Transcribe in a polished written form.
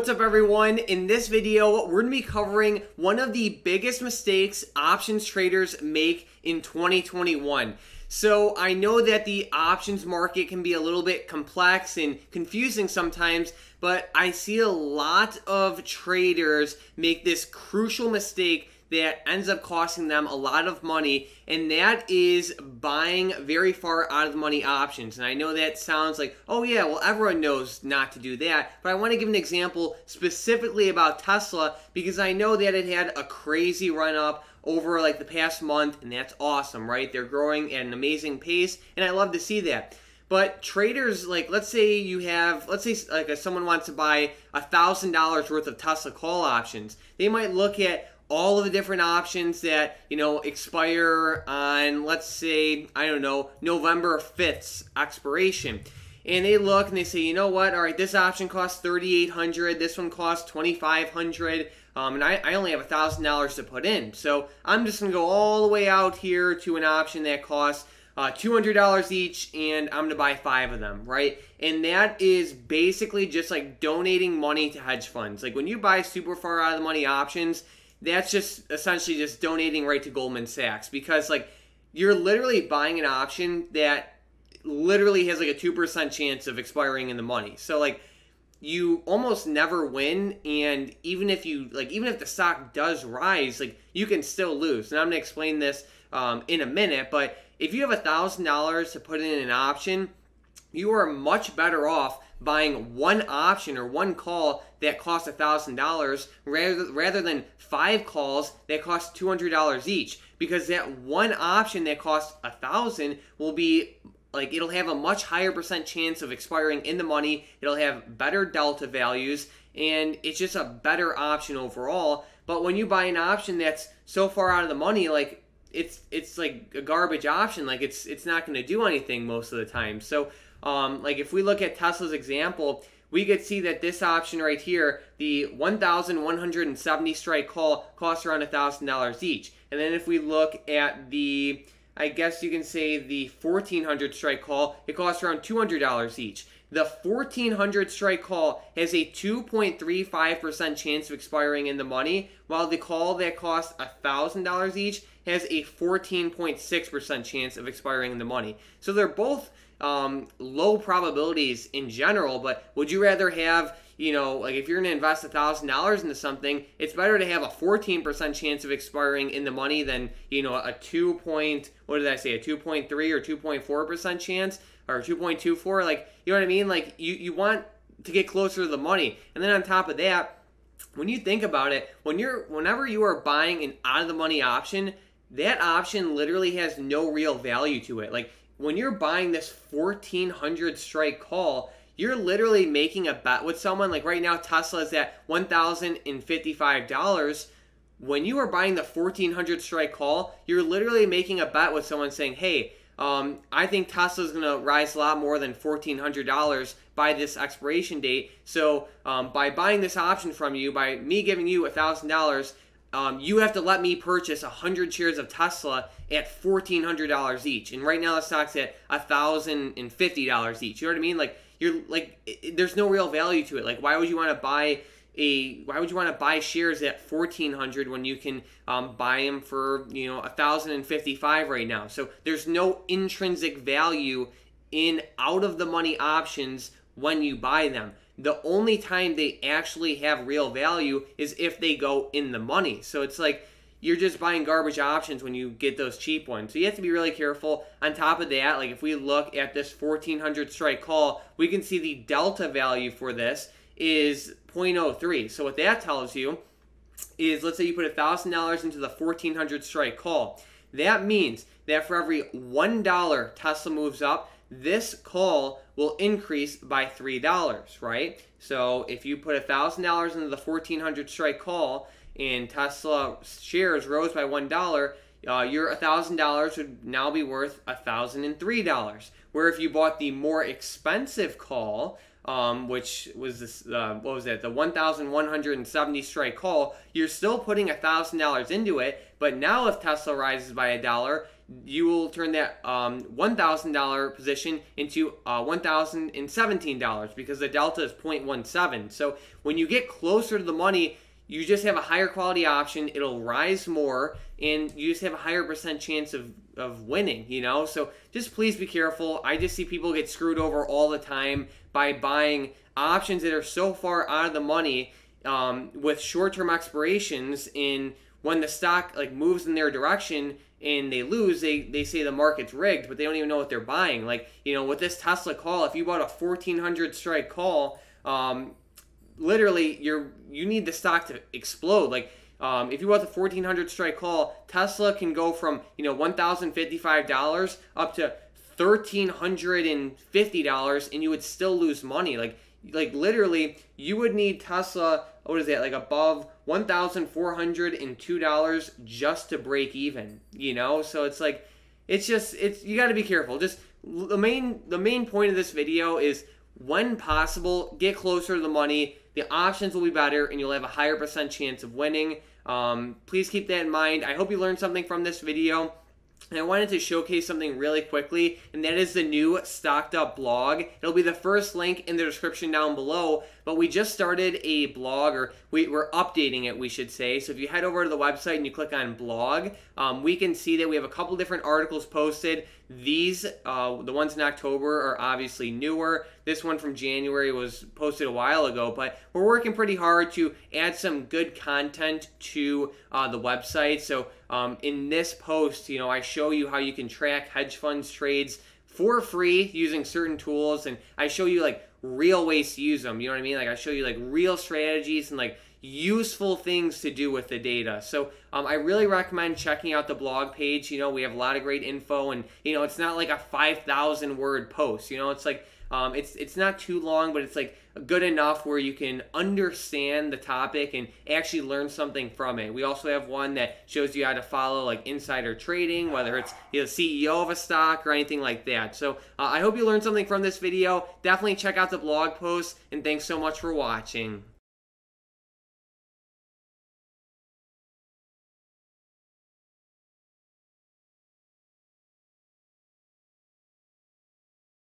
What's up everyone? In this video, we're going to be covering one of the biggest mistakes options traders make in 2021. So I know that the options market can be a little bit complex and confusing sometimes, but I see a lot of traders make this crucial mistake that ends up costing them a lot of money, and that is buying very far out of the money options. And I know that sounds like, oh yeah, well everyone knows not to do that, but I want to give an example specifically about Tesla because I know that it had a crazy run up over like the past month, and that's awesome, right? They're growing at an amazing pace, and I love to see that. But traders, like let's say someone wants to buy $1,000 worth of Tesla call options. They might look at all of the different options that, expire on, let's say, I don't know, November 5th's expiration. And they look and they say, you know what, all right, this option costs $3,800, this one costs $2,500, and I only have $1,000 to put in. So I'm just going to go all the way out here to an option that costs $200 each, and I'm going to buy 5 of them, right? And that is basically just like donating money to hedge funds. Like when you buy super far out of the money options, that's just essentially just donating right to Goldman Sachs, because like you're literally buying an option that literally has like a 2% chance of expiring in the money. So like you almost never win, and even if the stock does rise, like you can still lose. And I'm gonna explain this in a minute, but if you have $1,000 to put in an option, you are much better off buying one option or one call that costs $1,000 rather than 5 calls that cost $200 each, because that one option that costs $1,000 will be like, it'll have a much higher percent chance of expiring in the money. It'll have better delta values, and it's just a better option overall. But when you buy an option that's so far out of the money, like it's like a garbage option. Like it's not going to do anything most of the time. So like if we look at Tesla's example, we could see that this option right here, the 1,170 strike call, costs around $1,000 each. And then if we look at the, I guess you can say the 1,400 strike call, it costs around $200 each. The 1,400 strike call has a 2.35% chance of expiring in the money, while the call that costs $1,000 each has a 14.6% chance of expiring in the money. So they're both low probabilities in general, but would you rather have, like if you're going to invest $1,000 into something, it's better to have a 14% chance of expiring in the money than, a 2.3 or 2.4% chance, or 2.24, like, you know what I mean? Like, you want to get closer to the money. And then on top of that, when you think about it, whenever you are buying an out-of-the-money option, that option literally has no real value to it. Like, when you're buying this 1,400 strike call, you're literally making a bet with someone. Like right now, Tesla is at $1,055. When you are buying the 1,400 strike call, you're literally making a bet with someone saying, hey, I think Tesla's going to rise a lot more than $1,400 by this expiration date. So by buying this option from you, by me giving you $1,000, you have to let me purchase 100 shares of Tesla at $1,400 each. And right now the stock's at $1,050 each. You know what I mean? Like there's no real value to it. Like why would you want to buy shares at $1,400 when you can buy them for $1,055 right now? So there's no intrinsic value in out of the money options when you buy them. The only time they actually have real value is if they go in the money. So it's like you're just buying garbage options when you get those cheap ones. So you have to be really careful. On top of that, like if we look at this 1,400 strike call, we can see the delta value for this is 0.03. So what that tells you is, let's say you put $1,000 into the 1,400 strike call. That means that for every $1 Tesla moves up, this call will increase by $3, right? So if you put $1,000 into the 1,400 strike call and Tesla shares rose by $1, your $1,000 would now be worth $1,003. Where if you bought the more expensive call, which was this, what was that? The 1,170 strike call, you're still putting $1,000 into it, but now if Tesla rises by $1, you will turn that $1,000 position into $1,017 because the delta is 0.17. So when you get closer to the money, you just have a higher quality option. It'll rise more, and you just have a higher percent chance of winning, you know? So just please be careful. I just see people get screwed over all the time by buying options that are so far out of the money with short-term expirations. In when the stock like moves in their direction and they lose, they say the market's rigged, but they don't even know what they're buying. Like, you know, with this Tesla call, if you bought a 1400 strike call, literally you need the stock to explode. Like, if you bought the 1400 strike call, Tesla can go from, you know, $1,055 up to $1,350, and you would still lose money. Like literally, you would need Tesla, what is that, like above $1,402 just to break even, you know? So it's like, you got to be careful. Just the main point of this video is, when possible, get closer to the money. The options will be better, and you'll have a higher percent chance of winning. Please keep that in mind. I hope you learned something from this video. And I wanted to showcase something really quickly, and that is the new StockedUp blog. It'll be the first link in the description down below, but we just started a blog, or we're updating it, we should say. So if you head over to the website and you click on blog, we can see that we have a couple different articles posted. These, the ones in October, are obviously newer. This one from January was posted a while ago, but we're working pretty hard to add some good content to the website. So in this post, you know, I show you how you can track hedge funds trades for free using certain tools, and I show you like real ways to use them. You know what I mean? Like, I show you like real strategies and like useful things to do with the data. So I really recommend checking out the blog page. You know, we have a lot of great info, and you know, it's not like a 5,000 word post. You know, it's like it's not too long, but it's like good enough where you can understand the topic and actually learn something from it. We also have one that shows you how to follow like insider trading, whether it's, you know, the CEO of a stock or anything like that. So I hope you learned something from this video. Definitely check out the blog post, and thanks so much for watching.